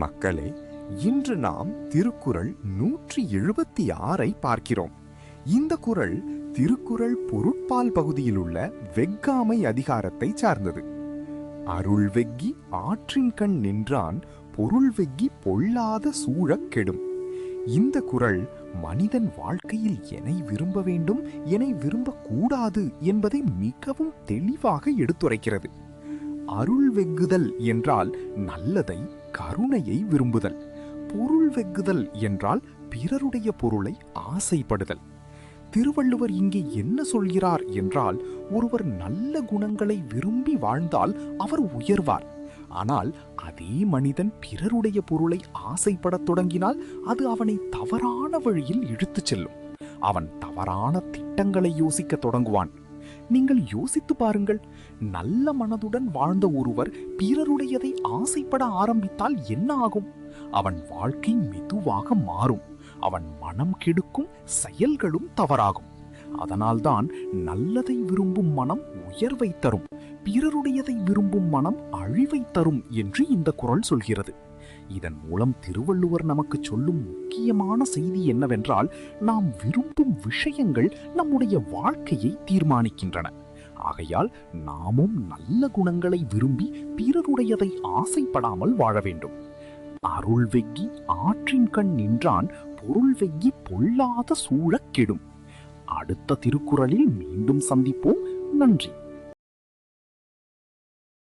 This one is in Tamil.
மக்களே, இன்று நாம் திருக்குறள் 176 பார்க்கிறோம். இந்த குறள் திருக்குறள் பொருட்பால் பகுதியில் உள்ள வெஃகாமை அதிகாரத்தை சார்ந்தது. அருள் வெஃகி ஆற்றின் கண் நின்றான், பொருள் வெஃகி பொல்லாத சூழக் கெடும். இந்த குறள் மனிதன் வாழ்க்கையில் எனை விரும்ப வேண்டும், எனை விரும்பக்கூடாது என்பதை மிகவும் தெளிவாக எடுத்துரைக்கிறது. அருள் வெஃகுதல் என்றால் நல்லதை, கருணையை விரும்புதல். பொருள் வெஃகுதல் என்றால் பிறருடைய பொருளை ஆசைப்படுதல். திருவள்ளுவர் இங்கே என்ன சொல்கிறார் என்றால், ஒருவர் நல்ல குணங்களை விரும்பி வாழ்ந்தால் அவர் உயர்வார். ஆனால் அதே மனிதன் பிறருடைய பொருளை ஆசைப்படத் தொடங்கினால் அது அவனை தவறான வழியில் இழுத்துச் செல்லும். அவன் தவறான திட்டங்களை யோசிக்க தொடங்குவான். நீங்கள் யோசித்து பாருங்கள், நல்ல மனதுடன் வாழ்ந்த ஒருவர் பிறருடையதை ஆசைப்பட ஆரம்பித்தால் என்ன ஆகும்? அவன் வாழ்க்கை மெதுவாக மாறும். அவன் மனம் கெடுக்கும், செயல்களும் தவறாகும். அதனால்தான் நல்லதை விரும்பும் மனம் உயர்வை தரும், பிறருடையதை விரும்பும் மனம் அழிவை தரும் என்று இந்த குறள் சொல்கிறது. இதன் மூலம் திருவள்ளுவர் நமக்கு சொல்லும் முக்கியமான செய்தி என்னவென்றால், நாம் விரும்பும் விஷயங்கள் நம்முடைய வாழ்க்கையை தீர்மானிக்கின்றன. ஆகையால் நாமும் நல்ல குணங்களை விரும்பி பிறருடையதை ஆசைப்படாமல் வாழ வேண்டும். அருள் வெஃகி ஆற்றின் கண் நின்றான், பொருள் வெஃகி பொல்லாத சூழக் கெடும். அடுத்த திருக்குறளில் மீண்டும் சந்திப்போம். நன்றி.